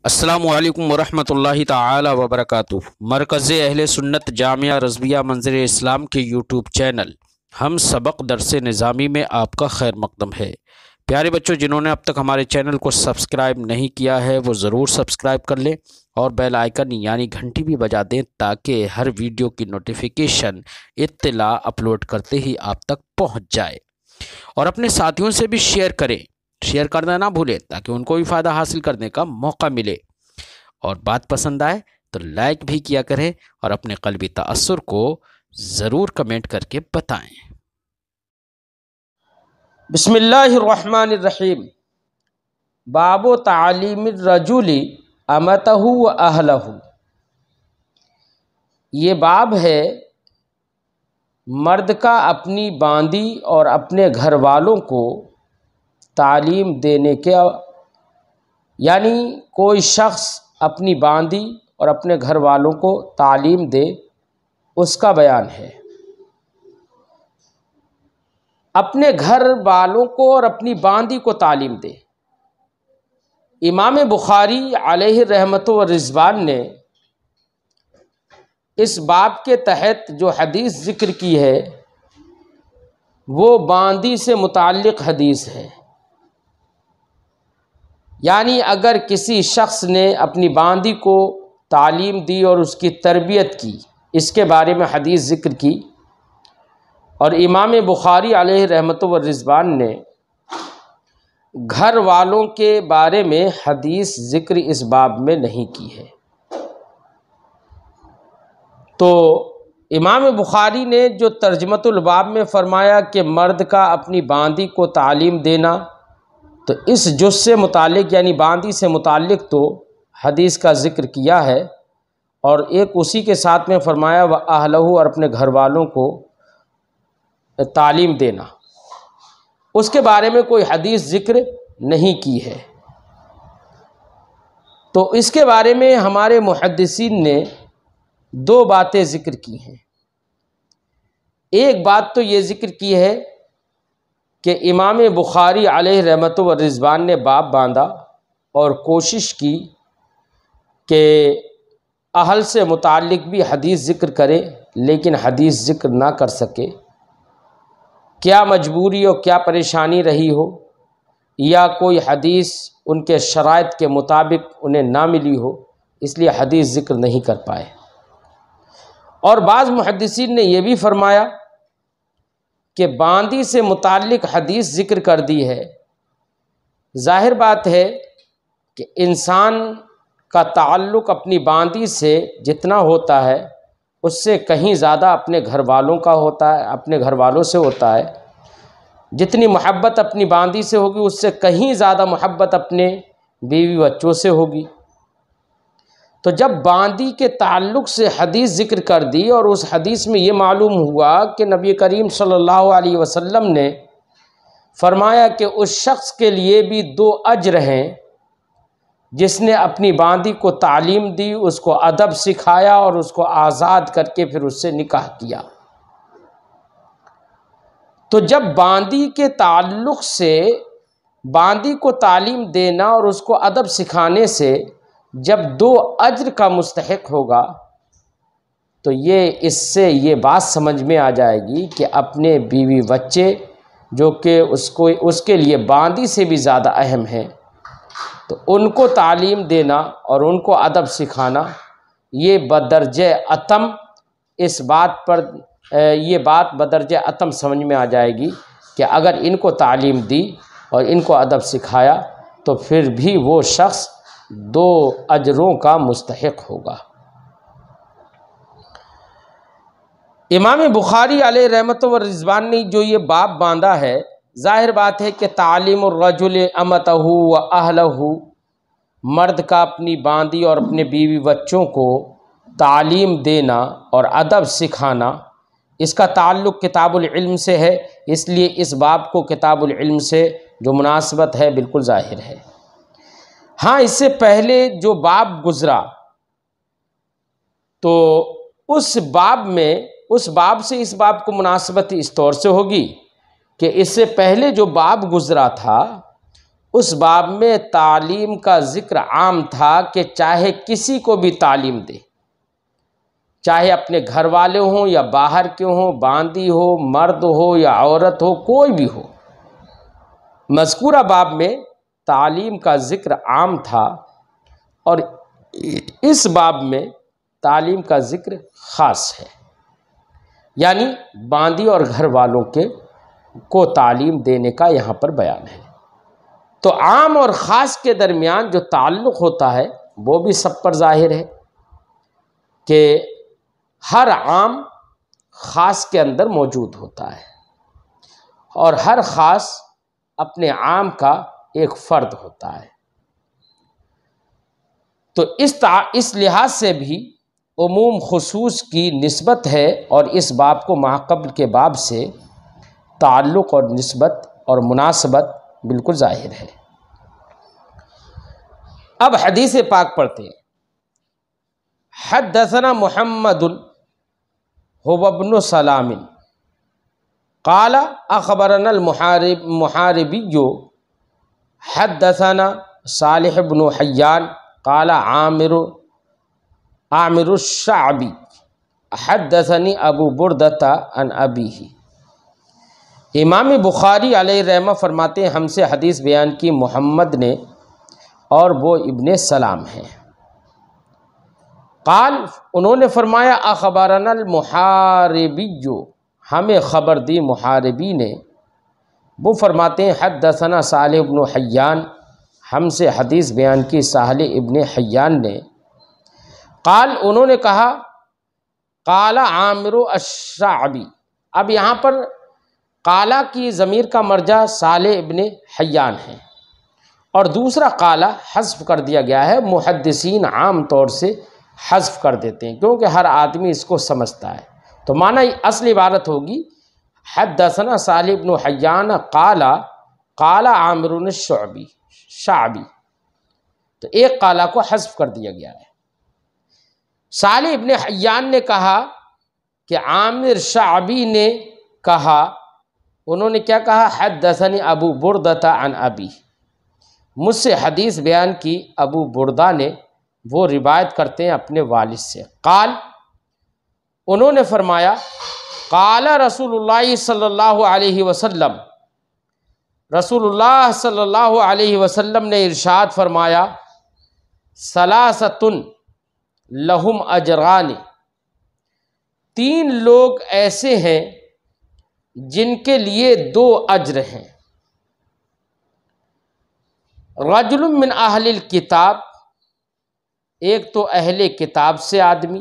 السلام علیکم ورحمۃ اللہ تعالی وبرکاتہ۔ مرکز اہل سنت جامعہ رضویہ منظر اسلام کے یوٹیوب چینل ہم سبق درس نظامی میں آپ کا خیر مقدم ہے۔ پیارے بچوں، جنہوں نے اب تک ہمارے چینل کو سبسکرائب نہیں کیا ہے وہ ضرور سبسکرائب کر لیں اور بیل آئیکن یعنی گھنٹی بھی بجا دیں تاکہ ہر ویڈیو کی نوٹیفیکیشن اطلاع اپلوڈ کرتے ہی آپ تک پہنچ جائے، اور اپنے ساتھیوں سے بھی شیئر کرنا نہ بھولیں تاکہ ان کو بھی فائدہ حاصل کرنے کا موقع ملے، اور بات پسند آئے تو لائک بھی کیا کریں اور اپنے قلبی تأثر کو ضرور کمنٹ کر کے بتائیں۔ بسم اللہ الرحمن الرحیم۔ باب تعلیم الرجل امتہ و اہلہ۔ یہ باب ہے مرد کا اپنی باندی اور اپنے گھر والوں کو تعلیم دینے کے، یعنی کوئی شخص اپنی باندی اور اپنے گھر والوں کو تعلیم دے، اس کا بیان ہے۔ اپنے گھر والوں کو اور اپنی باندی کو تعلیم دے۔ امام بخاری علیہ رحمت و رضوان نے اس باب کے تحت جو حدیث ذکر کی ہے وہ باندی سے متعلق حدیث ہے، یعنی اگر کسی شخص نے اپنی باندی کو تعلیم دی اور اس کی تربیت کی، اس کے بارے میں حدیث ذکر کی، اور امام بخاری علیہ رحمت و رضوان نے گھر والوں کے بارے میں حدیث ذکر اس باب میں نہیں کی ہے۔ تو امام بخاری نے جو ترجمۃ الباب میں فرمایا کہ مرد کا اپنی باندی کو تعلیم دینا، تو اس جز سے متعلق یعنی باندی سے متعلق تو حدیث کا ذکر کیا ہے، اور ایک اسی کے ساتھ میں فرمایا و اہلہ، اور اپنے گھر والوں کو تعلیم دینا، اس کے بارے میں کوئی حدیث ذکر نہیں کی ہے۔ تو اس کے بارے میں ہمارے محدثین نے دو باتیں ذکر کی ہیں۔ ایک بات تو یہ ذکر کی ہے کہ امام بخاری علیہ رحمت و رضوان نے باب باندھا اور کوشش کی کہ اہل سے متعلق بھی حدیث ذکر کرے، لیکن حدیث ذکر نہ کر سکے، کیا مجبوری اور کیا پریشانی رہی ہو، یا کوئی حدیث ان کے شرائط کے مطابق انہیں نہ ملی ہو، اس لیے حدیث ذکر نہیں کر پائے۔ اور بعض محدثین نے یہ بھی فرمایا کہ باندی سے متعلق حدیث ذکر کر دی ہے۔ ظاہر بات ہے کہ انسان کا تعلق اپنی باندی سے جتنا ہوتا ہے اس سے کہیں زیادہ اپنے گھر والوں کا ہوتا ہے، اپنے گھر والوں سے ہوتا ہے۔ جتنی محبت اپنی باندی سے ہوگی اس سے کہیں زیادہ محبت اپنے بیوی بچوں سے ہوگی۔ تو جب باندی کے تعلق سے حدیث ذکر کر دی، اور اس حدیث میں یہ معلوم ہوا کہ نبی کریم صلی اللہ علیہ وسلم نے فرمایا کہ اس شخص کے لیے بھی 2 اجر ہیں جس نے اپنی باندی کو تعلیم دی، اس کو ادب سکھایا اور اس کو آزاد کر کے پھر اس سے نکاح کیا۔ تو جب باندی کے تعلق سے باندی کو تعلیم دینا اور اس کو ادب سکھانے سے جب 2 اجر کا مستحق ہوگا، تو اس سے یہ بات سمجھ میں آ جائے گی کہ اپنے بیوی بچے جو کہ اس کے لیے باندی سے بھی زیادہ اہم ہیں، تو ان کو تعلیم دینا اور ان کو ادب سکھانا، یہ بدرجہ اتم اس بات پر یہ بات بدرجہ اتم سمجھ میں آ جائے گی کہ اگر ان کو تعلیم دی اور ان کو ادب سکھایا تو پھر بھی وہ شخص 2 اجروں کا مستحق ہوگا۔ امام بخاری علیہ رحمت و رضوان نے جو یہ باب باندھا ہے، ظاہر بات ہے کہ تعلیم الرجل امتہ و اہلہ، مرد کا اپنی باندی اور اپنے بیوی بچوں کو تعلیم دینا اور ادب سکھانا، اس کا تعلق کتاب العلم سے ہے، اس لیے اس باب کو کتاب العلم سے جو مناسبت ہے بالکل ظاہر ہے۔ ہاں، اس سے پہلے جو باب گزرا تو اس باب سے اس باب کو مناسبت اس طور سے ہوگی کہ اس سے پہلے جو باب گزرا تھا اس باب میں تعلیم کا ذکر عام تھا کہ چاہے کسی کو بھی تعلیم دے، چاہے اپنے گھر والے ہوں یا باہر کے ہوں، باندی ہو، مرد ہو یا عورت ہو، کوئی بھی ہو، مذکورہ باب میں تعلیم کا ذکر عام تھا، اور اس باب میں تعلیم کا ذکر خاص ہے، یعنی باندی اور گھر والوں کو تعلیم دینے کا یہاں پر بیان ہے۔ تو عام اور خاص کے درمیان جو تعلق ہوتا ہے وہ بھی سب پر ظاہر ہے کہ ہر عام خاص کے اندر موجود ہوتا ہے، اور ہر خاص اپنے عام کا ایک فرد ہوتا ہے۔ تو اس لحاظ سے بھی عموم خصوص کی نسبت ہے، اور اس باب کو ما قبل کے باب سے تعلق اور نسبت اور مناسبت بالکل ظاہر ہے۔ اب حدیث پاک پڑھتے ہیں۔ حدثنا محمد هو ابن سلام قال اخبرنا المحاربي حدثنا صالح بن حيان قال عامر الشعبي حدثني ابو بردة عن ابيه۔ امام بخاری علیہ رحمہ فرماتے ہیں ہم سے حدیث بیان کی محمد نے، اور وہ ابن سلام ہیں۔ قال انہوں نے فرمایا اخبرنا المحاربی، ہمیں خبر دی محاربی نے۔ وہ فرماتے ہیں حدثنا صالح بن حیان، ہم سے حدیث بیان کی صالح ابن حیان نے۔ قال انہوں نے کہا قال عامر الشعبی، اب یہاں پر قالا کی ضمیر کا مرجع صالح ابن حیان ہے، اور دوسرا قالا حذف کر دیا گیا ہے۔ محدثین عام طور سے حذف کر دیتے ہیں کیونکہ ہر آدمی اس کو سمجھتا ہے، تو معنی اصل عبارت ہوگی حدثنا صالح بن حیان قال عامر الشعبی، تو ایک قالا کو حذف کر دیا گیا ہے۔ صالح ابن حیان نے کہا کہ عامر شعبی نے کہا، انہوں نے کیا کہا؟ حدثنی ابو بردہ عن ابی، مجھ سے حدیث بیان کی ابو بردہ نے، وہ روایت کرتے ہیں اپنے والد سے۔ قال انہوں نے فرمایا قال رسول اللہ صلی اللہ علیہ وسلم، رسول اللہ صلی اللہ علیہ وسلم نے ارشاد فرمایا ثلاثۃ لہم اجران، تین لوگ ایسے ہیں جن کے لیے دو اجر ہیں۔ رجل من اہل الکتاب، ایک تو اہل کتاب سے آدمی۔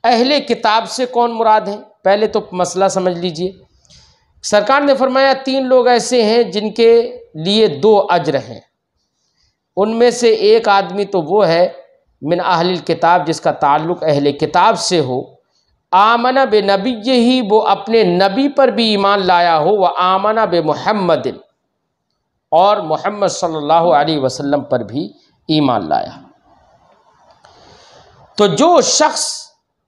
اہل کتاب سے کون مراد ہے؟ پہلے تو مسئلہ سمجھ لیجئے۔ سرکار نے فرمایا تین لوگ ایسے ہیں جن کے لیے دو اجر ہیں، ان میں سے ایک آدمی تو وہ ہے من اہل الکتاب جس کا تعلق اہل کتاب سے ہو، آمن بنبیہ، وہ اپنے نبی پر بھی ایمان لایا ہو، وآمن بمحمد، اور محمد صلی اللہ علیہ وسلم پر بھی ایمان لایا۔ تو جو شخص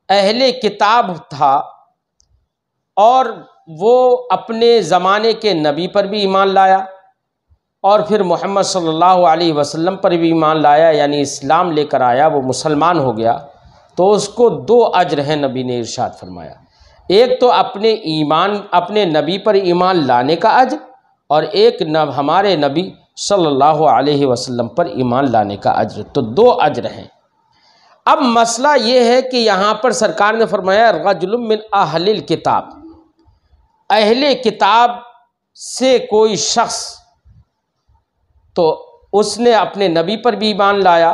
اہل کتاب تھا اور وہ اپنے زمانے کے نبی پر بھی ایمان لایا اور پھر محمد صلی اللہ علیہ وسلم پر بھی ایمان لایا، یعنی اسلام لے کر آیا، وہ مسلمان ہو گیا، تو اس کو دو اجر ہیں، نبی نے ارشاد فرمایا۔ ایک تو اپنے نبی پر ایمان لانے کا اجر، اور ایک ہمارے نبی صلی اللہ علیہ وسلم پر ایمان لانے کا اجر، تو دو اجر ہیں۔ اب مسئلہ یہ ہے کہ یہاں پر سرکار نے فرمایا رجل من اہل الکتاب، اہل کتاب سے کوئی شخص، تو اس نے اپنے نبی پر بھی ایمان لایا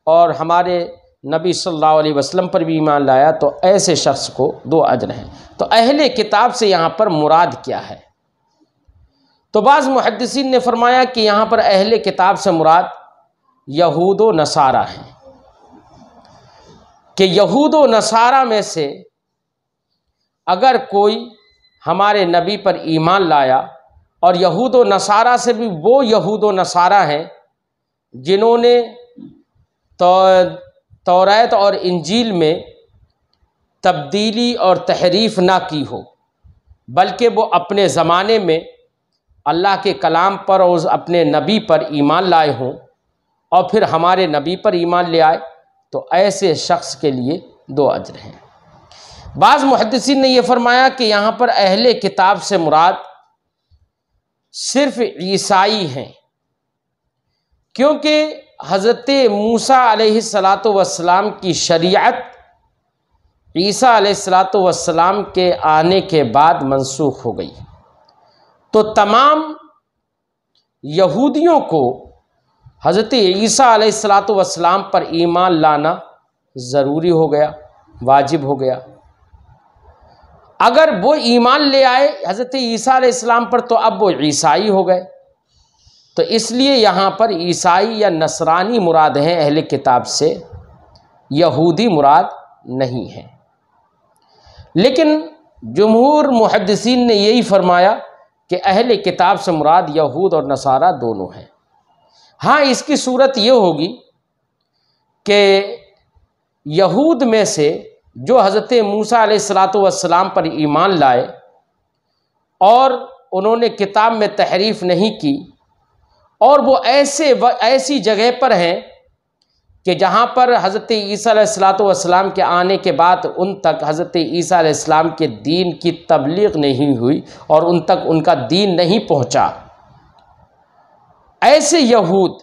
اور ہمارے نبی صلی اللہ علیہ وسلم پر بھی ایمان لایا، تو ایسے شخص کو دو اجر ہیں۔ تو اہل کتاب سے یہاں پر مراد کیا ہے؟ تو بعض محدثین نے فرمایا کہ یہاں پر اہل کتاب سے مراد یہود و نصارہ ہیں، کہ یہود و نصارہ میں سے اگر کوئی ہمارے نبی پر ایمان لایا، اور یہود و نصارہ سے بھی وہ یہود و نصارہ ہیں جنہوں نے توریت اور انجیل میں تبدیلی اور تحریف نہ کی ہو، بلکہ وہ اپنے زمانے میں اللہ کے کلام پر اور اپنے نبی پر ایمان لائے ہوں اور پھر ہمارے نبی پر ایمان لے آئے تو ایسے شخص کے لیے 2 اجر ہیں۔ بعض محدثین نے یہ فرمایا کہ یہاں پر اہل کتاب سے مراد صرف عیسائی ہیں، کیونکہ حضرت موسیٰ علیہ السلام کی شریعت عیسیٰ علیہ السلام کے آنے کے بعد منسوخ ہو گئی، تو تمام یہودیوں کو حضرت عیسیٰ علیہ السلام پر ایمان لانا ضروری ہو گیا، واجب ہو گیا۔ اگر وہ ایمان لے آئے حضرت عیسیٰ علیہ السلام پر تو اب وہ عیسائی ہو گئے، تو اس لیے یہاں پر عیسائی یا نصرانی مراد ہیں اہل کتاب سے، یہودی مراد نہیں ہیں۔ لیکن جمہور محدثین نے یہی فرمایا کہ اہل کتاب سے مراد یہود اور نصارہ دونوں ہیں۔ ہاں، اس کی صورت یہ ہوگی کہ یہود میں سے جو حضرت موسیٰ علیہ السلام پر ایمان لائے اور انہوں نے کتاب میں تحریف نہیں کی، اور وہ ایسی جگہ پر ہیں کہ جہاں پر حضرت عیسیٰ علیہ السلام کے آنے کے بعد ان تک حضرت عیسیٰ علیہ السلام کے دین کی تبلیغ نہیں ہوئی اور ان تک ان کا دین نہیں پہنچا، ایسے یہود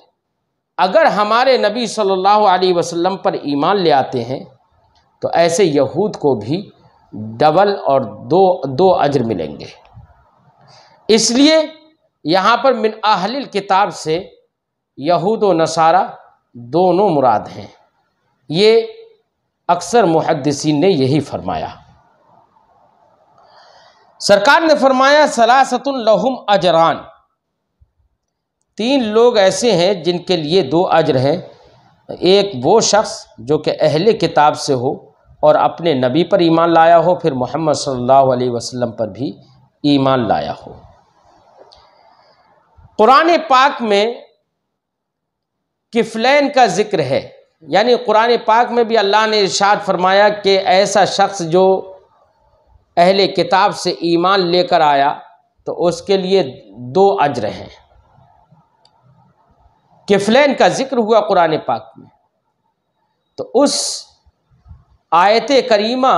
اگر ہمارے نبی صلی اللہ علیہ وسلم پر ایمان لے آتے ہیں تو ایسے یہود کو بھی ڈبل اور دو اجر ملیں گے۔ اس لیے یہاں پر من اہل الکتاب سے یہود و نصارہ دونوں مراد ہیں، یہ اکثر محدثین نے یہی فرمایا۔ سرکار نے فرمایا ثلاثۃ لہم اجران، 3 لوگ ایسے ہیں جن کے لیے 2 اجر ہیں۔ ایک وہ شخص جو کہ اہل کتاب سے ہو اور اپنے نبی پر ایمان لایا ہو، پھر محمد صلی اللہ علیہ وسلم پر بھی ایمان لایا ہو۔ قرآن پاک میں کفلین کا ذکر ہے، یعنی قرآن پاک میں بھی اللہ نے ارشاد فرمایا کہ ایسا شخص جو اہل کتاب سے ایمان لے کر آیا تو اس کے لیے 2 اجر ہیں۔ کفلین کا ذکر ہوا قرآن پاک میں، تو اس آیت کریمہ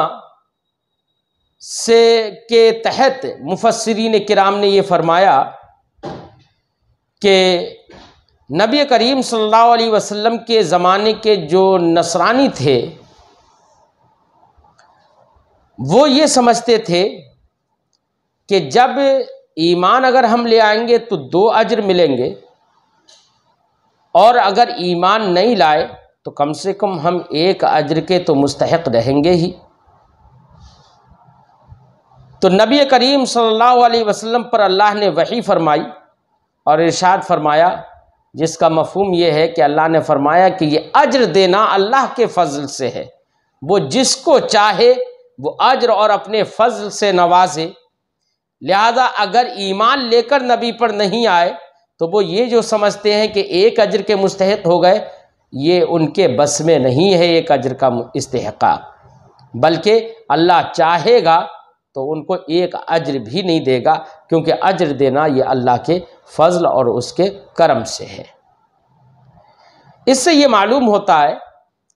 کے تحت مفسرین کرام نے یہ فرمایا کہ نبی کریم صلی اللہ علیہ وسلم کے زمانے کے جو نصرانی تھے وہ یہ سمجھتے تھے کہ جب ایمان اگر ہم لے آئیں گے تو 2 اجر ملیں گے، اور اگر ایمان نہیں لائے تو کم سے کم ہم 1 اجر کے تو مستحق رہیں گے ہی۔ تو نبی کریم صلی اللہ علیہ وسلم پر اللہ نے وحی فرمائی اور ارشاد فرمایا، جس کا مفہوم یہ ہے کہ اللہ نے فرمایا کہ یہ اجر دینا اللہ کے فضل سے ہے، وہ جس کو چاہے وہ اجر اور اپنے فضل سے نوازے، لہذا اگر ایمان لے کر نبی پر نہیں آئے تو وہ یہ جو سمجھتے ہیں کہ 1 اجر کے مستحق ہو گئے، یہ ان کے بس میں نہیں ہے 1 اجر کا استحقاق، بلکہ اللہ چاہے گا تو ان کو 1 اجر بھی نہیں دے گا، کیونکہ اجر دینا یہ اللہ کے فضل اور اس کے کرم سے ہے۔ اس سے یہ معلوم ہوتا ہے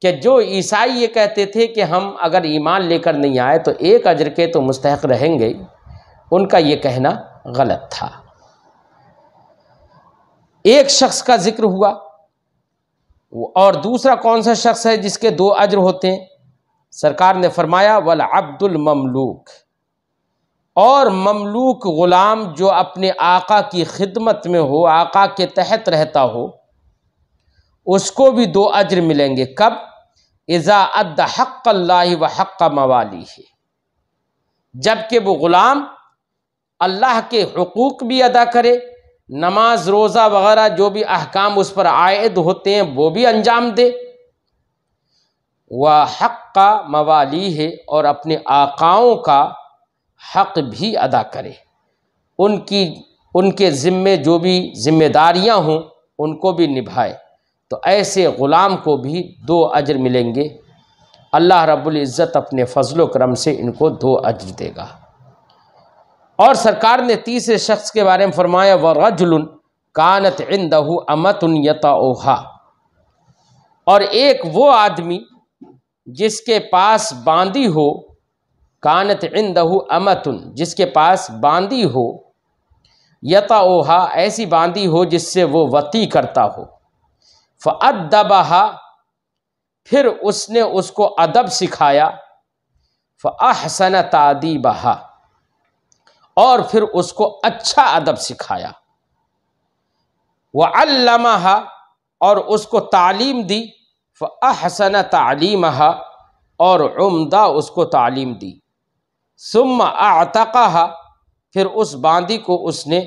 کہ جو عیسائی یہ کہتے تھے کہ ہم اگر ایمان لے کر نہیں آئے تو 1 اجر کے تو مستحق رہیں گے، ان کا یہ کہنا غلط تھا۔ ایک شخص کا ذکر ہوا، اور دوسرا کون سا شخص ہے جس کے 2 اجر ہوتے ہیں؟ سرکار نے فرمایا والعبد المملوک، اور مملوک غلام جو اپنے آقا کی خدمت میں ہو، آقا کے تحت رہتا ہو، اس کو بھی 2 اجر ملیں گے۔ کب؟ اذا ادى حق اللہ وحق موالیہ، جب کہ وہ غلام اللہ کے حقوق بھی ادا کرے، نماز روزہ وغیرہ جو بھی احکام اس پر عائد ہوتے ہیں وہ بھی انجام دے، وحق موالیہ، اور اپنے آقاؤں کا حق بھی ادا کرے، ان کے ذمے جو بھی ذمہ داریاں ہوں ان کو بھی نبھائے، تو ایسے غلام کو بھی 2 اجر ملیں گے۔ اللہ رب العزت اپنے فضل و کرم سے ان کو 2 اجر دے گا۔ اور سرکار نے تیسرے شخص کے بارے میں فرمایا وَرَجُلٌ كَانَتْ عِنْدَهُ أَمَةٌ يَطَأُهَا، اور ایک وہ آدمی جس کے پاس باندی ہو، كَانَتْ عِنْدَهُ أَمَةٌ، جس کے پاس باندی ہو، يَطَأُهَا، ایسی باندی ہو جس سے وہ وطی کرتا ہو، فَأَدَّبَهَا، پھر اس نے اس کو ادب سکھایا، فَأَحْسَنَ تَعْدِيبَهَا، اور پھر اس کو اچھا ادب سکھایا، وَعَلَّمَهَا، اور اس کو تعلیم دی، فَأَحْسَنَ تَعْلِيمَهَا، اور عمدہ اس کو تعلیم دی، ثُمَّ أَعْتَقَهَا، پھر اس باندی کو اس نے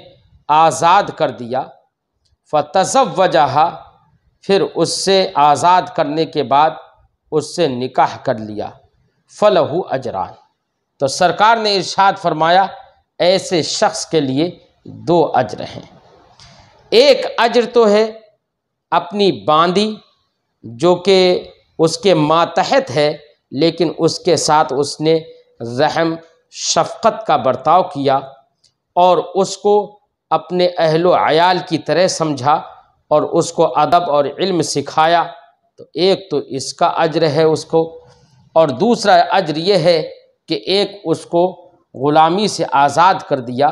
آزاد کر دیا، فَتَزَوَّجَهَا، پھر اس سے آزاد کرنے کے بعد اس سے نکاح کر لیا، فَلَهُ أَجْرَانِ، تو سرکار نے ارشاد فرمایا ایسے شخص کے لیے 2 اجر ہیں۔ ایک اجر تو ہے اپنی باندی جو کہ اس کے ماتحت ہے، لیکن اس کے ساتھ اس نے رحم شفقت کا برتاؤ کیا اور اس کو اپنے اہل و عیال کی طرح سمجھا اور اس کو ادب اور علم سکھایا، تو ایک تو اس کا اجر ہے اس کو، اور دوسرا اجر یہ ہے کہ ایک اس کو غلامی سے آزاد کر دیا،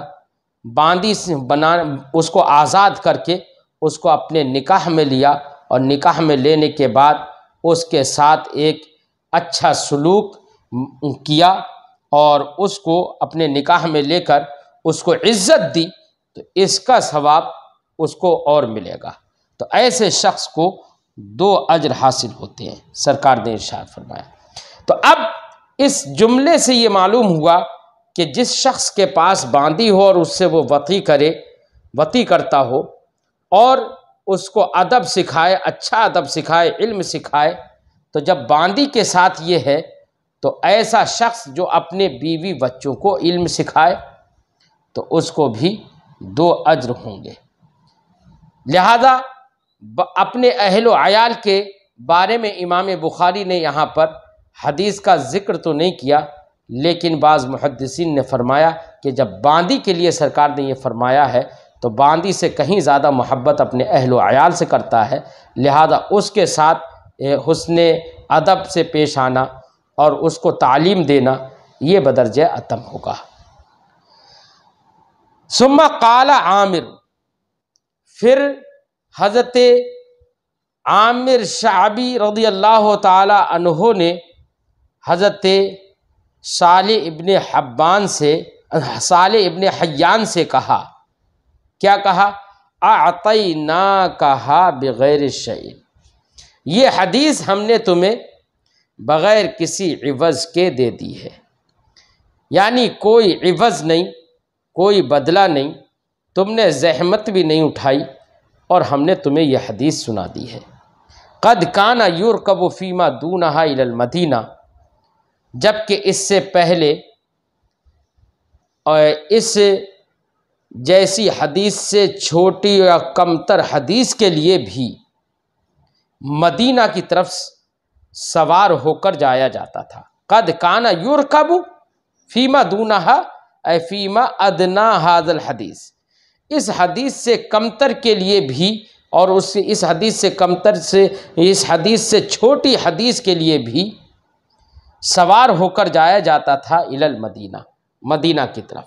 باندی سے اس کو آزاد کر کے اس کو اپنے نکاح میں لیا، اور نکاح میں لینے کے بعد اس کے ساتھ ایک اچھا سلوک کیا اور اس کو اپنے نکاح میں لے کر اس کو عزت دی، تو اس کا ثواب اس کو اور ملے گا۔ تو ایسے شخص کو 2 اجر حاصل ہوتے ہیں، سرکار نے ارشاد فرمایا۔ تو اب اس جملے سے یہ معلوم ہوا کہ جس شخص کے پاس باندی ہو اور اس سے وہ وطی کرتا ہو اور اس کو ادب سکھائے، اچھا ادب سکھائے، علم سکھائے، تو جب باندی کے ساتھ یہ ہے تو ایسا شخص جو اپنے بیوی بچوں کو علم سکھائے تو اس کو بھی 2 اجر ہوں گے۔ لہذا اپنے اہل و عیال کے بارے میں امام بخاری نے یہاں پر حدیث کا ذکر تو نہیں کیا، لیکن بعض محدثین نے فرمایا کہ جب باندی کے لیے سرکار نے یہ فرمایا ہے تو باندی سے کہیں زیادہ محبت اپنے اہل و عیال سے کرتا ہے، لہذا اس کے ساتھ حسن ادب سے پیش آنا اور اس کو تعلیم دینا یہ بدرجہ اتم ہوگا۔ ثم قال عامر، پھر حضرت عامر شعبی رضی اللہ تعالی عنہ نے حضرت صالح ابن حیان سے کہا، کیا کہا؟ اعطیناکھا بغیر شیء، یہ حدیث ہم نے تمہیں بغیر کسی عوض کے دے دی ہے، یعنی کوئی عوض نہیں، کوئی بدلہ نہیں، تم نے زحمت بھی نہیں اٹھائی اور ہم نے تمہیں یہ حدیث سنا دی ہے۔ قد کان یرکب فیما دونہا الی المدینہ، جبکہ اس سے پہلے اس جیسی حدیث سے چھوٹی یا کمتر حدیث کے لیے بھی مدینہ کی طرف سوار ہو کر جایا جاتا تھا۔ قد کان یرکب فیما دونہا اے فیما ادنا ھذا الحدیث، اس حدیث سے کمتر کے لیے بھی اور اس حدیث سے چھوٹی حدیث کے لیے بھی سوار ہو کر جایا جاتا تھا الی المدینہ، مدینہ کی طرف۔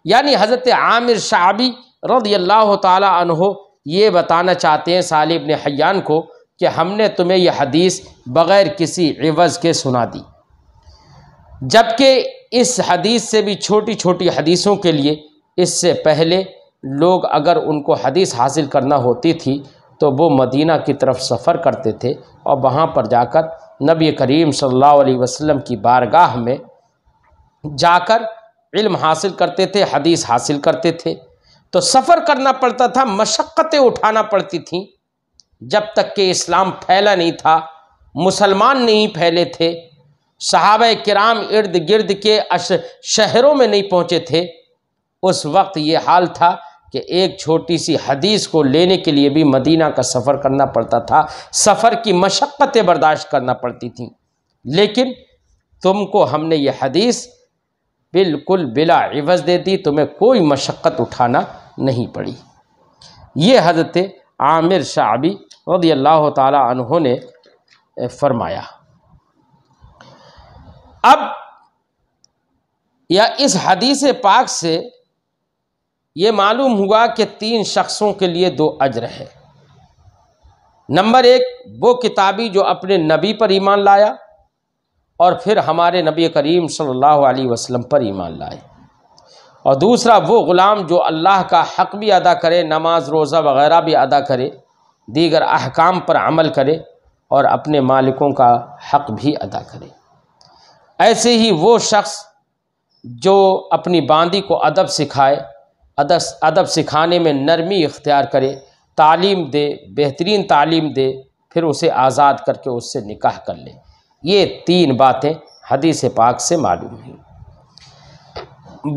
یعنی حضرت عامر شعبی رضی اللہ تعالی عنہ یہ بتانا چاہتے ہیں صالح ابن حیان کو کہ ہم نے تمہیں یہ حدیث بغیر کسی عوض کے سنا دی، جبکہ اس حدیث سے بھی چھوٹی چھوٹی حدیثوں کے لیے اس سے پہلے لوگ اگر ان کو حدیث حاصل کرنا ہوتی تھی تو وہ مدینہ کی طرف سفر کرتے تھے اور وہاں پر جا کر نبی کریم صلی اللہ علیہ وسلم کی بارگاہ میں جا کر علم حاصل کرتے تھے، حدیث حاصل کرتے تھے۔ تو سفر کرنا پڑتا تھا، مشقتیں اٹھانا پڑتی تھیں، جب تک کہ اسلام پھیلا نہیں تھا، مسلمان نہیں پھیلے تھے، صحابہ کرام ارد گرد کے شہروں میں نہیں پہنچے تھے۔ اس وقت یہ حال تھا کہ ایک چھوٹی سی حدیث کو لینے کے لیے بھی مدینہ کا سفر کرنا پڑتا تھا، سفر کی مشقتیں برداشت کرنا پڑتی تھیں، لیکن تم کو ہم نے یہ حدیث بالکل بلا عوض دے دی، تمہیں کوئی مشقت اٹھانا نہیں پڑی۔ یہ حضرت عامر شعبی رضی اللہ تعالی عنہ نے فرمایا۔ اب یا اس حدیث پاک سے یہ معلوم ہوا کہ 3 شخصوں کے لیے 2 اجر ہے۔ نمبر 1 وہ کتابی جو اپنے نبی پر ایمان لایا اور پھر ہمارے نبی کریم صلی اللہ علیہ وسلم پر ایمان لائے، اور دوسرا وہ غلام جو اللہ کا حق بھی ادا کرے، نماز روزہ وغیرہ بھی ادا کرے، دیگر احکام پر عمل کرے اور اپنے مالکوں کا حق بھی ادا کرے۔ ایسے ہی وہ شخص جو اپنی باندی کو ادب سکھائے، ادب سکھانے میں نرمی اختیار کرے، تعلیم دے، بہترین تعلیم دے، پھر اسے آزاد کر کے اس سے نکاح کر لے۔ یہ 3 باتیں حدیث پاک سے معلوم ہیں۔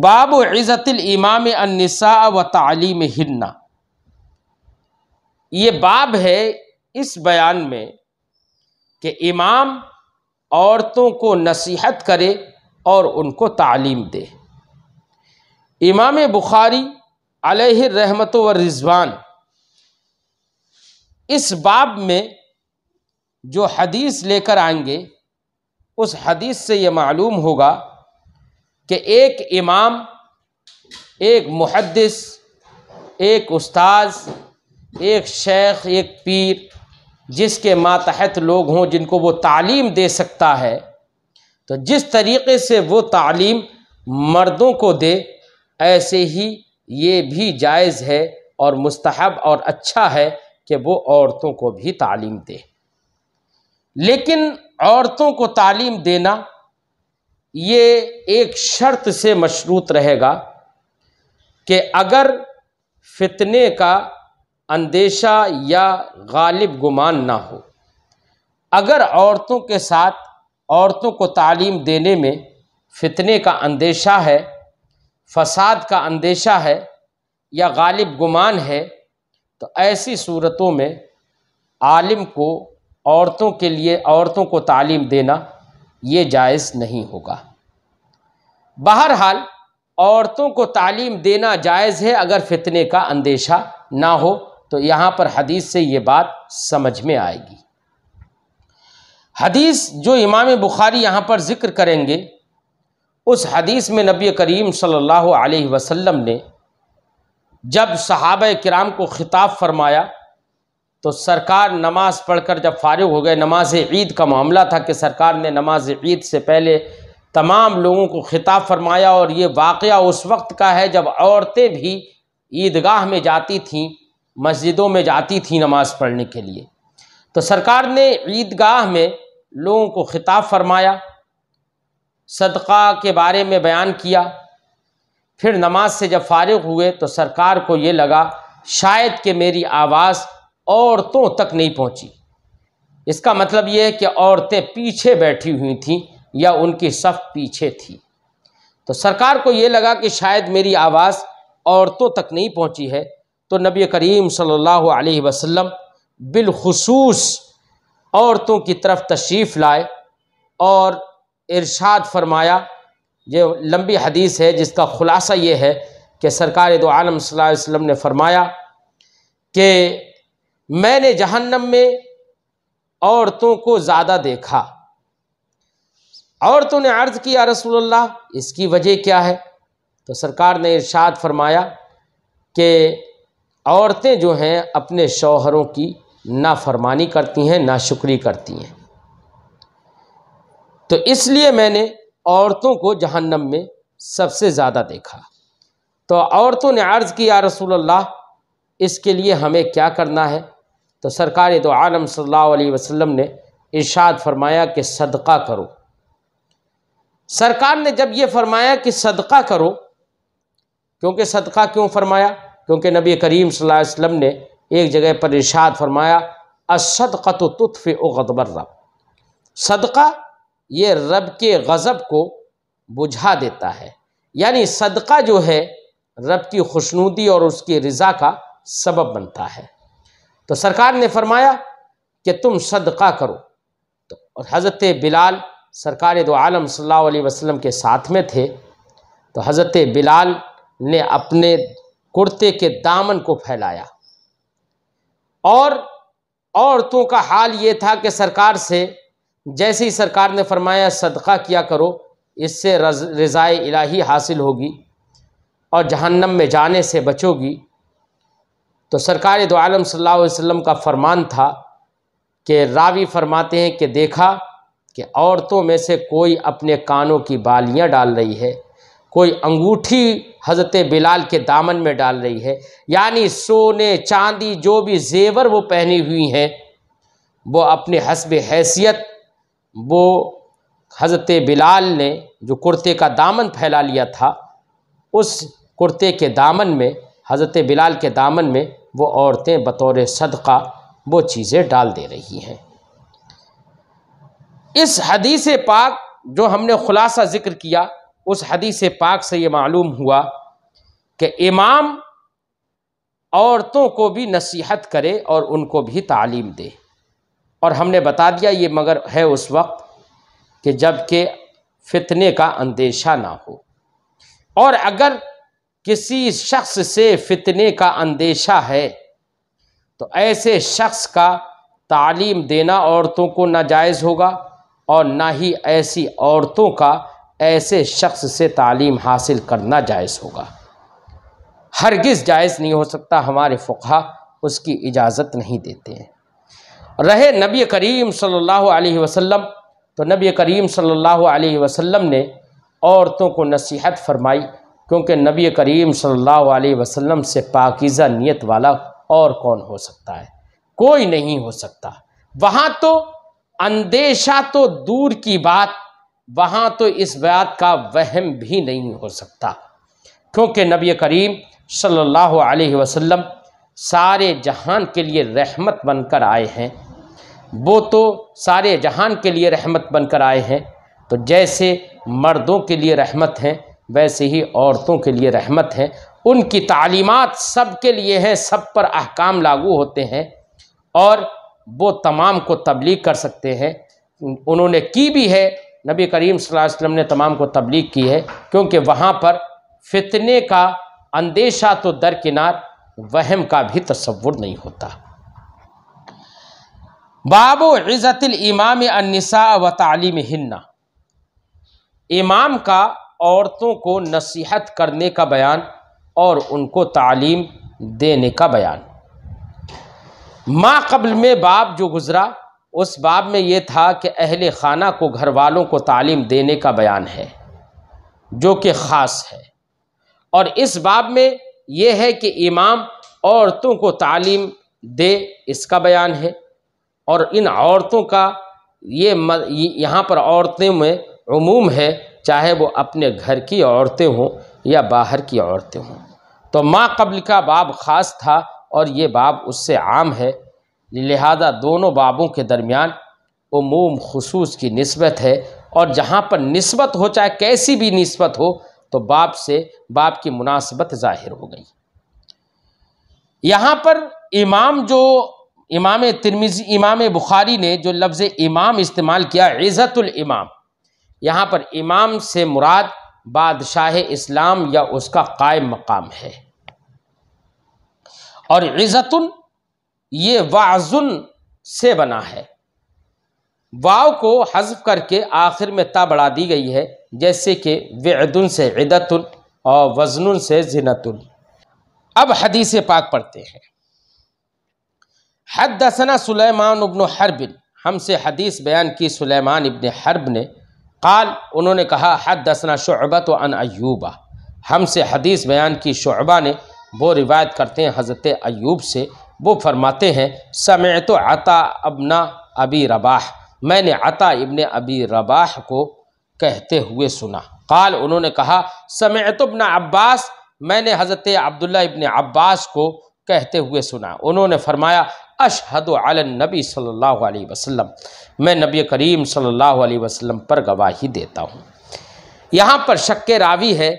باب عزت الامام النساء و تعلیمہن، یہ باب ہے اس بیان میں کہ امام عورتوں کو نصیحت کرے اور ان کو تعلیم دے۔ امام بخاری علیہ الرحمۃ والرضوان اس باب میں جو حدیث لے کر آئیں گے، اس حدیث سے یہ معلوم ہوگا کہ ایک امام، ایک محدث، ایک استاذ، ایک شیخ، ایک پیر، جس کے ماتحت لوگ ہوں جن کو وہ تعلیم دے سکتا ہے، تو جس طریقے سے وہ تعلیم مردوں کو دے، ایسے ہی یہ بھی جائز ہے اور مستحب اور اچھا ہے کہ وہ عورتوں کو بھی تعلیم دے۔ لیکن عورتوں کو تعلیم دینا یہ ایک شرط سے مشروط رہے گا کہ اگر فتنے کا اندیشہ یا غالب گمان نہ ہو۔ اگر عورتوں کے ساتھ عورتوں کو تعلیم دینے میں فتنے کا اندیشہ ہے، فساد کا اندیشہ ہے یا غالب گمان ہے، تو ایسی صورتوں میں عالم کو عورتوں کو تعلیم دینا یہ جائز نہیں ہوگا۔ بہرحال عورتوں کو تعلیم دینا جائز ہے اگر فتنے کا اندیشہ نہ ہو، تو یہاں پر حدیث سے یہ بات سمجھ میں آئے گی۔ حدیث جو امام بخاری یہاں پر ذکر کریں گے، اس حدیث میں نبی کریم صلی اللہ علیہ وسلم نے جب صحابہ کرام کو خطاب فرمایا تو سرکار نماز پڑھ کر جب فارغ ہو گئے، نماز عید کا معاملہ تھا کہ سرکار نے نماز عید سے پہلے تمام لوگوں کو خطاب فرمایا، اور یہ واقعہ اس وقت کا ہے جب عورتیں بھی عیدگاہ میں جاتی تھیں، مسجدوں میں جاتی تھیں نماز پڑھنے کے لیے۔ تو سرکار نے عیدگاہ میں لوگوں کو خطاب فرمایا، صدقہ کے بارے میں بیان کیا۔ پھر نماز سے جب فارغ ہوئے تو سرکار کو یہ لگا شاید کہ میری آواز عورتوں تک نہیں پہنچی۔ اس کا مطلب یہ ہے کہ عورتیں پیچھے بیٹھی ہوئی تھیں یا ان کی صف پیچھے تھی۔ تو سرکار کو یہ لگا کہ شاید میری آواز عورتوں تک نہیں پہنچی ہے، تو نبی کریم صلی اللہ علیہ وسلم بالخصوص عورتوں کی طرف تشریف لائے اور ارشاد فرمایا۔ یہ لمبی حدیث ہے جس کا خلاصہ یہ ہے کہ سرکار دو عالم صلی اللہ علیہ وسلم نے فرمایا کہ میں نے جہنم میں عورتوں کو زیادہ دیکھا۔ عورتوں نے عرض کی یا رسول اللہ اس کی وجہ کیا ہے؟ تو سرکار نے ارشاد فرمایا کہ عورتیں جو ہیں اپنے شوہروں کی نافرمانی کرتی ہیں، ناشکری کرتی ہیں، تو اس لیے میں نے عورتوں کو جہنم میں سب سے زیادہ دیکھا۔ تو عورتوں نے عرض کی یا رسول اللہ اس کے لیے ہمیں کیا کرنا ہے؟ تو سرکار دو عالم صلی اللہ علیہ وسلم نے ارشاد فرمایا کہ صدقہ کرو۔ سرکار نے جب یہ فرمایا کہ صدقہ کرو، کیونکہ صدقہ کیوں فرمایا؟ کیونکہ نبی کریم صلی اللہ علیہ وسلم نے ایک جگہ پر ارشاد فرمایا الصدقۃ تطفئ غضب الرب، صدقہ یہ رب کے غضب کو بجھا دیتا ہے، یعنی صدقہ جو ہے رب کی خوشنودی اور اس کی رضا کا سبب بنتا ہے۔ تو سرکار نے فرمایا کہ تم صدقہ کرو، اور حضرت بلال سرکار دو عالم صلی اللہ علیہ وسلم کے ساتھ میں تھے، تو حضرت بلال نے اپنے کرتے کے دامن کو پھیلایا، اور عورتوں کا حال یہ تھا کہ سرکار سے جیسے ہی سرکار نے فرمایا صدقہ کیا کرو، اس سے رضائے الہی حاصل ہوگی اور جہنم میں جانے سے بچو گی، تو سرکار دو عالم صلی اللہ علیہ وسلم کا فرمان تھا کہ راوی فرماتے ہیں کہ دیکھا کہ عورتوں میں سے کوئی اپنے کانوں کی بالیاں ڈال رہی ہے، کوئی انگوٹھی حضرت بلال کے دامن میں ڈال رہی ہے، یعنی سونے چاندی جو بھی زیور وہ پہنی ہوئی ہیں وہ اپنے حسب حیثیت وہ حضرت بلال نے جو کرتے کا دامن پھیلا لیا تھا، اس کرتے کے دامن میں، حضرت بلال کے دامن میں وہ عورتیں بطور صدقہ وہ چیزیں ڈال دے رہی ہیں۔ اس حدیث پاک جو ہم نے خلاصہ ذکر کیا، اس حدیث پاک سے یہ معلوم ہوا کہ امام عورتوں کو بھی نصیحت کرے اور ان کو بھی تعلیم دے، اور ہم نے بتا دیا یہ مگر ہے اس وقت کہ جب کہ فتنے کا اندیشہ نہ ہو، اور اگر کسی شخص سے فتنے کا اندیشہ ہے تو ایسے شخص کا تعلیم دینا عورتوں کو ناجائز ہوگا، اور نہ ہی ایسی عورتوں کا ایسے شخص سے تعلیم حاصل کرنا جائز ہوگا، ہرگز جائز نہیں ہو سکتا، ہمارے فقہا اس کی اجازت نہیں دیتے ہیں۔ رہے نبی کریم صلی اللہ علیہ وسلم، تو نبی کریم صلی اللہ علیہ وسلم نے عورتوں کو نصیحت فرمائی، کیونکہ نبی کریم صلی اللہ علیہ وسلم سے پاکیزہ نیت والا اور کون ہو سکتا ہے؟ کوئی نہیں ہو سکتا۔ وہاں تو اندیشہ تو دور کی بات، وہاں تو اس بات کا وہم بھی نہیں ہو سکتا، کیونکہ نبی کریم صلی اللہ علیہ وسلم سارے جہان کے لیے رحمت بن کر آئے ہیں، وہ تو سارے جہان کے لیے رحمت بن کر آئے ہیں، تو جیسے مردوں کے لیے رحمت ہیں ویسے ہی عورتوں کے لیے رحمت ہے، ان کی تعلیمات سب کے لیے ہیں، سب پر احکام لاگو ہوتے ہیں، اور وہ تمام کو تبلیغ کر سکتے ہیں، انہوں نے کی بھی ہے، نبی کریم صلی اللہ علیہ وسلم نے تمام کو تبلیغ کی ہے، کیونکہ وہاں پر فتنے کا اندیشہ تو درکنار، وہم کا بھی تصور نہیں ہوتا۔ باب عزت الامام النساء و تعلیمہن، امام کا عورتوں کو نصیحت کرنے کا بیان اور ان کو تعلیم دینے کا بیان۔ ما قبل میں باب جو گزرا، اس باب میں یہ تھا کہ اہل خانہ کو گھر والوں کو تعلیم دینے کا بیان ہے جو کہ خاص ہے، اور اس باب میں یہ ہے کہ امام عورتوں کو تعلیم دے، اس کا بیان ہے، اور ان عورتوں کا یہاں پر عورتوں میں عموم ہے، چاہے وہ اپنے گھر کی عورتیں ہوں یا باہر کی عورتیں ہوں۔ تو ما قبل کا باب خاص تھا اور یہ باب اس سے عام ہے، لہذا دونوں بابوں کے درمیان عموم خصوص کی نسبت ہے، اور جہاں پر نسبت ہو، چاہے کیسی بھی نسبت ہو، تو باب سے باب کی مناسبت ظاہر ہو گئی۔ یہاں پر امام ترمذی، امام بخاری نے جو لفظ امام استعمال کیا، عزت الامام، یہاں پر امام سے مراد بادشاہ اسلام یا اس کا قائم مقام ہے، اور عزت یہ وعظن سے بنا ہے، واو کو حذف کر کے آخر میں تا بڑھا دی گئی ہے، جیسے کہ وعدن سے عدت اور وزن سے زنت۔ اب حدیث پاک پڑھتے ہیں۔ حدثنا سلیمان بن حرب، ہم سے حدیث بیان کی سلیمان ابن حرب نے، قال، انہوں نے کہا، حدثنا شعبۃ عن ایوب، ہم سے حدیث بیان کی شعبہ نے، وہ روایت کرتے ہیں حضرت ایوب سے، وہ فرماتے ہیں، سمعت عطا ابن ابی رباح، میں نے عطا ابن ابی رباح کو کہتے ہوئے سنا، قال، انہوں نے کہا، سمعت ابن عباس، میں نے حضرت عبداللہ ابن عباس کو کہتے ہوئے سنا، انہوں نے فرمایا، اشہد علی النبی صلی اللہ علیہ وسلم، میں نبی کریم صلی اللہ علیہ وسلم پر گواہی دیتا ہوں۔ یہاں پر شک راوی ہے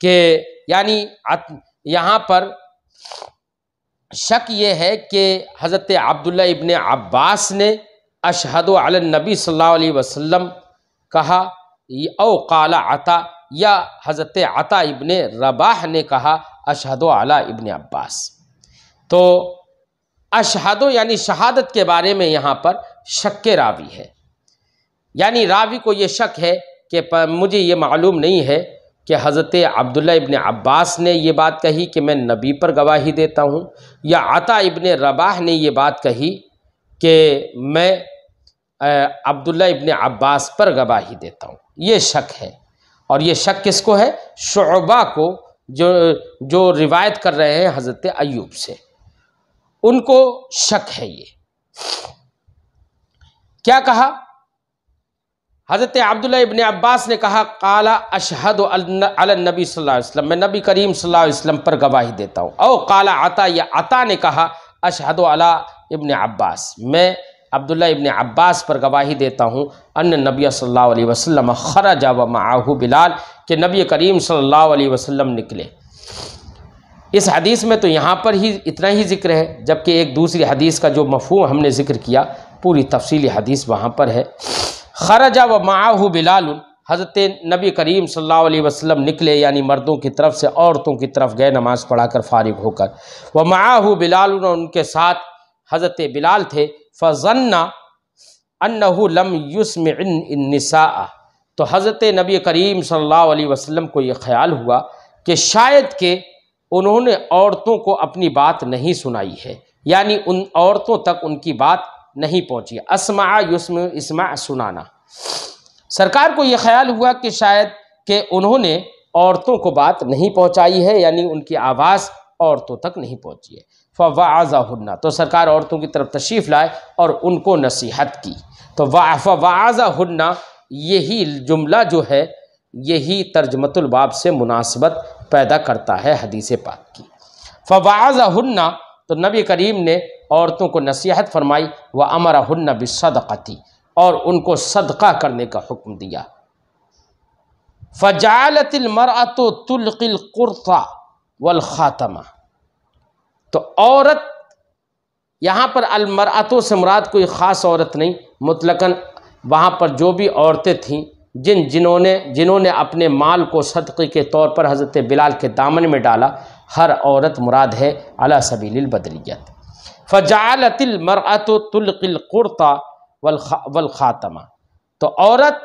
کہ یعنی یہاں پر شک یہ ہے کہ حضرت عبداللہ ابن عباس نے اشہد علی النبی صلی اللہ علیہ وسلم کہا، او قال عطا، یا حضرت عطا ابن رباح نے کہا اشہد علی ابن عباس۔ تو اشہد یعنی شہادت کے بارے میں یہاں پر شک راوی ہے، یعنی راوی کو یہ شک ہے کہ مجھے یہ معلوم نہیں ہے کہ حضرت عبداللہ ابن عباس نے یہ بات کہی کہ میں نبی پر گواہی دیتا ہوں، یا عطا ابن رباح نے یہ بات کہی کہ میں عبداللہ ابن عباس پر گواہی دیتا ہوں۔ یہ شک ہے، اور یہ شک کس کو ہے؟ شعبہ کو، جو روایت کر رہے ہیں حضرت ایوب سے، ان کو شک ہے۔ یہ کیا کہا؟ حضرت عبداللہ ابن عباس نے کہا قال اشہد علی النبی صلی اللہ علیہ وسلم، میں نبی کریم صلی اللہ علیہ وسلم پر گواہی دیتا ہوں۔ او قال عطا، یا عطا نے کہا اشہد علی ابن عباس، میں عبداللہ ابن عباس پر گواہی دیتا ہوں ان نبی صلی اللہ علیہ وسلم خرج ومعہ بلال، کہ نبی کریم صلی اللہ علیہ وسلم نکلے۔ اس حدیث میں تو یہاں پر ہی اتنا ہی ذکر ہے، جبکہ ایک دوسری حدیث کا جو مفہوم ہم نے ذکر کیا پوری تفصیلی حدیث وہاں پر ہے۔ خرج ومعہ بلال، حضرت نبی کریم صلی اللہ علیہ وسلم نکلے، یعنی مردوں کی طرف سے عورتوں کی طرف گئے نماز پڑھا کر فارغ ہو کر۔ ومعہ بلال، ان کے ساتھ حضرت بلال تھے۔ فظن انہ لم یسمع النساء، تو حضرت نبی کریم صلی اللہ علیہ وسلم کو یہ خیال ہوا کہ شاید کہ انہوں نے عورتوں کو اپنی بات نہیں سنائی ہے، یعنی ان عورتوں تک ان کی بات نہیں پہنچی۔ اسمع یسمع، اسمع سنانا، سرکار کو یہ خیال ہوا کہ شاید کہ انہوں نے عورتوں کو بات نہیں پہنچائی ہے، یعنی ان کی آواز عورتوں تک نہیں پہنچی ہے۔ فوعظہن، تو سرکار عورتوں کی طرف تشریف لائے اور ان کو نصیحت کی۔ تو فوعظہن، یہی جملہ جو ہے یہی ترجمۃ الباب سے مناسبت پیدا کرتا ہے حدیث پاک کی۔ فوعظہن، تو نبی کریم نے عورتوں کو نصیحت فرمائی، وامرہن بالصدقۃ، اور ان کو صدقہ کرنے کا حکم دیا۔ فجعلت المرأة تلقی القرط والخاتمہ، تو عورت، یہاں پر المرأة سے مراد کوئی خاص عورت نہیں، مطلقاً وہاں پر جو بھی عورتیں تھیں جنہوں نے اپنے مال کو صدقے کے طور پر حضرت بلال کے دامن میں ڈالا، ہر عورت مراد ہے علی سبیل البدریت۔ فجعلت المرأة تلقی القرط والخاتمہ، تو عورت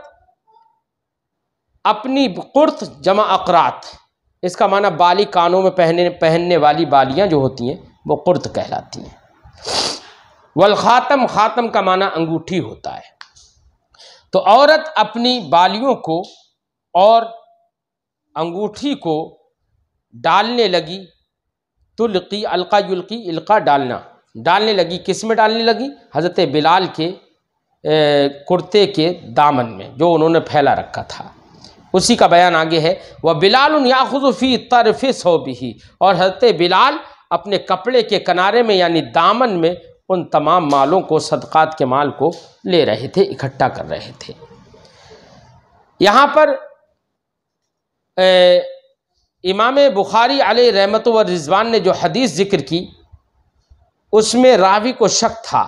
اپنی قرط جمع اقراط، اس کا معنی بالی، کانوں میں پہننے والی بالیاں جو ہوتی ہیں وہ قرط کہلاتی ہیں۔ والخاتم، خاتم کا معنی انگوٹھی ہوتا ہے۔ تو عورت اپنی بالیوں کو اور انگوٹھی کو ڈالنے لگی، تلقی، القا یلقی، القا ڈالنے لگی، کس میں ڈالنے لگی؟ حضرت بلال کے کرتے کے دامن میں جو انہوں نے پھیلا رکھا تھا، اسی کا بیان آگے ہے۔ وَبِلَالٌ يَأْخُذُ فِي طَرْفِ ثَوْبِهِ، اور حضرت بلال اپنے کپڑے کے کنارے میں یعنی دامن میں ان تمام مالوں کو، صدقات کے مال کو لے رہے تھے، اکٹھا کر رہے تھے۔ یہاں پر امام بخاری علیہ رحمت و رضوان نے جو حدیث ذکر کی اس میں راوی کو شک تھا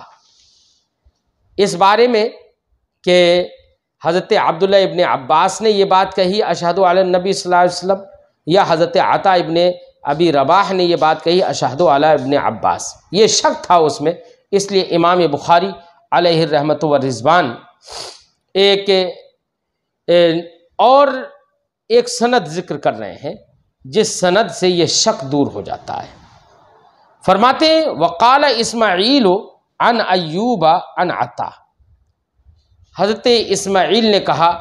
اس بارے میں کہ حضرت عبداللہ ابن عباس نے یہ بات کہی اشہد علی النبی صلی اللہ علیہ وسلم، یا حضرت عطا ابن ابی رباح نے یہ بات کہی اشہد علی ابن عباس، یہ شک تھا اس میں۔ اس لیے امام بخاری علیہ الرحمت والرضوان ایک سند ذکر کر رہے ہیں جس سند سے یہ شک دور ہو جاتا ہے۔ فرماتے ہیں وقال اسماعیل عن ایوب عن عطا، حضرت اسماعیل نے کہا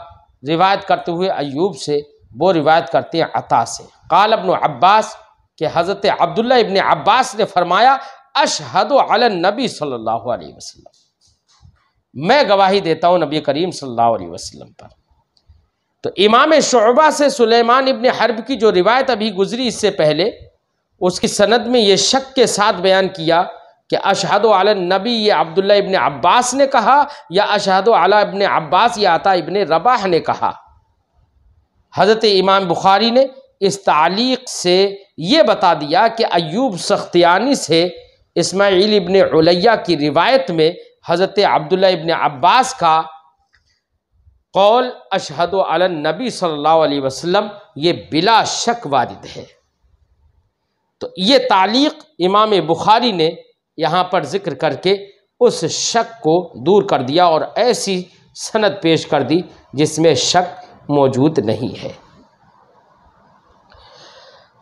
روایت کرتے ہوئے ایوب سے، وہ روایت کرتے ہیں عطا سے، قال ابن عباس، کہ حضرت عبداللہ ابن عباس نے فرمایا اشہد علی النبی صلی اللہ علیہ وسلم، میں گواہی دیتا ہوں نبی کریم صلی اللہ علیہ وسلم پر۔ تو امام شعبہ سے سلیمان ابن حرب کی جو روایت ابھی گزری اس سے پہلے، اس کی سند میں یہ شک کے ساتھ بیان کیا کہ اشہد علی النبی یہ عبداللہ ابن عباس نے کہا یا اشہد علی ابن عباس یا عطا ابن رباح نے کہا۔ حضرت امام بخاری نے اس تعلیق سے یہ بتا دیا کہ ایوب سختیانی سے اسماعیل ابن علیہ کی روایت میں حضرت عبداللہ ابن عباس کا قول اشہد علی النبی صلی اللہ علیہ وسلم یہ بلا شک وارد ہے۔ تو یہ تعلیق امام بخاری نے یہاں پر ذکر کر کے اس شک کو دور کر دیا اور ایسی سند پیش کر دی جس میں شک موجود نہیں ہے۔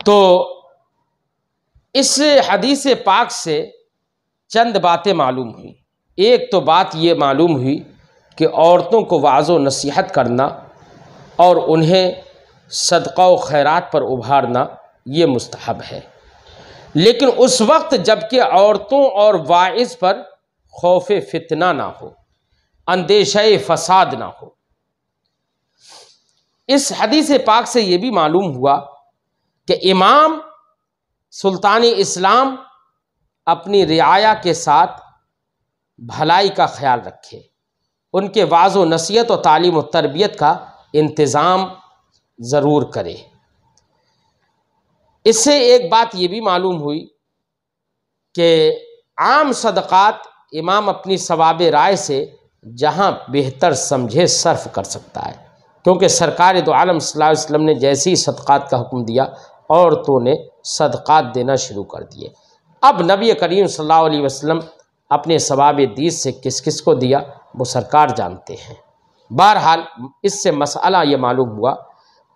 تو اس حدیث پاک سے چند باتیں معلوم ہوئیں۔ ایک تو بات یہ معلوم ہوئی کہ عورتوں کو وعظ و نصیحت کرنا اور انہیں صدقہ و خیرات پر ابھارنا یہ مستحب ہے، لیکن اس وقت جب کہ عورتوں اور واعظ پر خوف فتنہ نہ ہو، اندیشہ فساد نہ ہو۔ اس حدیث پاک سے یہ بھی معلوم ہوا کہ امام سلطان اسلام اپنی رعایا کے ساتھ بھلائی کا خیال رکھے، ان کے وعظ و نصیحت و تعلیم و تربیت کا انتظام ضرور کرے۔ اس سے ایک بات یہ بھی معلوم ہوئی کہ عام صدقات امام اپنی ثواب رائے سے جہاں بہتر سمجھے صرف کر سکتا ہے، کیونکہ سرکار دو عالم صلی اللہ علیہ وسلم نے جیسے ہی صدقات کا حکم دیا عورتوں نے صدقات دینا شروع کر دیے۔ اب نبی کریم صلی اللہ علیہ وسلم اپنے ثواب دیس سے کس کس کو دیا وہ سرکار جانتے ہیں۔ بہرحال اس سے مسئلہ یہ معلوم ہوا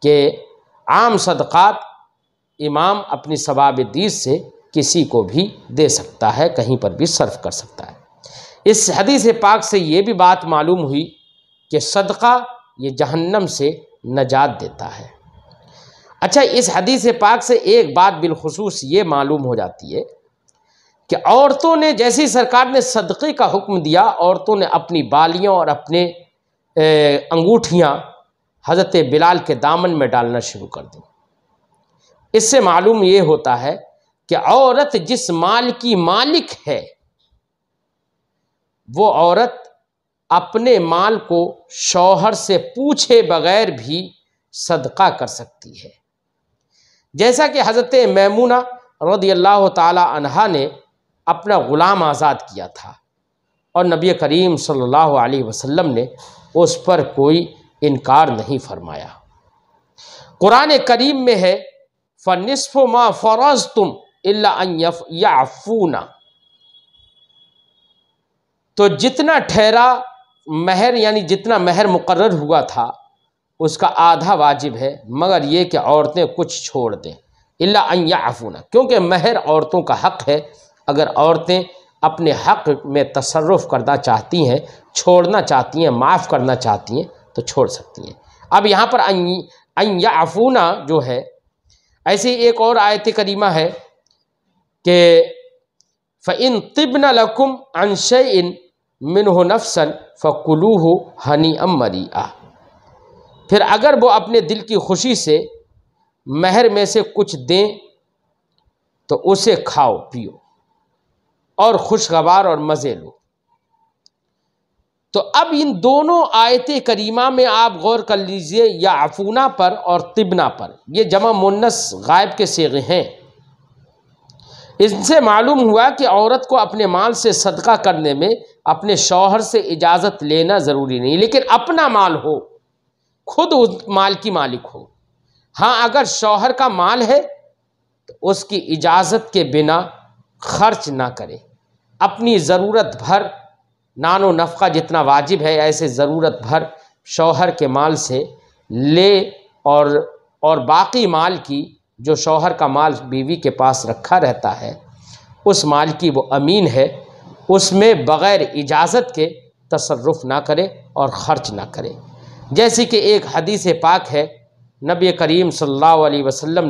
کہ عام صدقات امام اپنی ثواب دیس سے کسی کو بھی دے سکتا ہے، کہیں پر بھی صرف کر سکتا ہے۔ اس حدیث پاک سے یہ بھی بات معلوم ہوئی کہ صدقہ یہ جہنم سے نجات دیتا ہے۔ اچھا، اس حدیث پاک سے ایک بات بالخصوص یہ معلوم ہو جاتی ہے کہ عورتوں نے جیسے ہی سرکار نے صدقے کا حکم دیا، عورتوں نے اپنی بالیاں اور اپنے انگوٹھیاں حضرت بلال کے دامن میں ڈالنا شروع کر دیں۔ اس سے معلوم یہ ہوتا ہے کہ عورت جس مال کی مالک ہے وہ عورت اپنے مال کو شوہر سے پوچھے بغیر بھی صدقہ کر سکتی ہے، جیسا کہ حضرت میمونہ رضی اللہ تعالی عنہا نے اپنا غلام آزاد کیا تھا اور نبی کریم صلی اللہ علیہ وسلم نے اس پر کوئی انکار نہیں فرمایا۔ قرآن کریم میں ہے فَنِصْفُ مَا فَرَضْتُمْ إِلَّا أَن يَعْفُونَ، تو جتنا ٹھہرا مہر یعنی جتنا مہر مقرر ہوا تھا اس کا آدھا واجب ہے، مگر یہ کہ عورتیں کچھ چھوڑ دیں، الا ان یعفون، کیونکہ مہر عورتوں کا حق ہے۔ اگر عورتیں اپنے حق میں تصرف کرنا چاہتی ہیں، چھوڑنا چاہتی ہیں، معاف کرنا چاہتی ہیں تو چھوڑ سکتی ہیں۔ اب یہاں پر ان یعفون جو ہے، ایسی ایک اور آیت کریمہ ہے کہ فَإِن طِبْنَ لَكُمْ عَنْ شَيْءٍ مِّنْهُ نَفْسًا فَكُلُوهُ هَنِيئًا مَرِيئًا، پھر اگر وہ اپنے دل کی خوشی سے مہر میں سے کچھ دیں تو اسے کھاؤ پیو اور خوشگوار اور مزے لو۔ تو اب ان دونوں آیت کریمہ میں آپ غور کر لیجئے، یعفونا پر اور طبنا پر، یہ جمع مؤنث غائب کے صیغے ہیں۔ اس سے معلوم ہوا کہ عورت کو اپنے مال سے صدقہ کرنے میں اپنے شوہر سے اجازت لینا ضروری نہیں، لیکن اپنا مال ہو، خود اس مال کی مالک ہو۔ ہاں، اگر شوہر کا مال ہے تو اس کی اجازت کے بنا خرچ نہ کرے، اپنی ضرورت بھر نان و نفقہ جتنا واجب ہے ایسے ضرورت بھر شوہر کے مال سے لے، اور باقی مال کی جو شوہر کا مال بیوی کے پاس رکھا رہتا ہے اس مال کی وہ امین ہے، اس میں بغیر اجازت کے تصرف نہ کرے اور خرچ نہ کرے۔ جیسے کہ ایک حدیث پاک ہے، نبی کریم صلی اللہ علیہ وسلم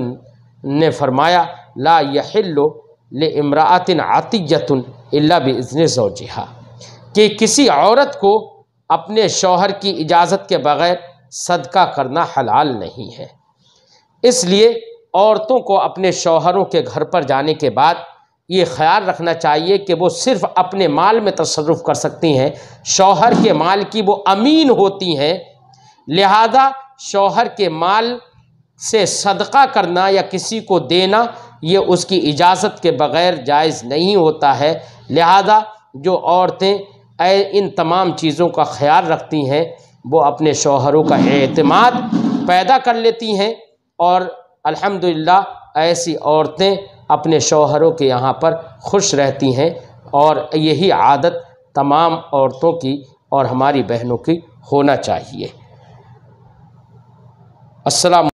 نے فرمایا لا یحل لامرأۃ عطیۃ الا باذن زوجہا، کہ کسی عورت کو اپنے شوہر کی اجازت کے بغیر صدقہ کرنا حلال نہیں ہے۔ اس لیے عورتوں کو اپنے شوہروں کے گھر پر جانے کے بعد یہ خیال رکھنا چاہیے کہ وہ صرف اپنے مال میں تصرف کر سکتی ہیں، شوہر کے مال کی وہ امین ہوتی ہیں، لہذا شوہر کے مال سے صدقہ کرنا یا کسی کو دینا یہ اس کی اجازت کے بغیر جائز نہیں ہوتا ہے۔ لہذا جو عورتیں ان تمام چیزوں کا خیال رکھتی ہیں وہ اپنے شوہروں کا اعتماد پیدا کر لیتی ہیں، اور الحمدللہ ایسی عورتیں اپنے شوہروں کے یہاں پر خوش رہتی ہیں، اور یہی عادت تمام عورتوں کی اور ہماری بہنوں کی ہونا چاہیے۔ السلام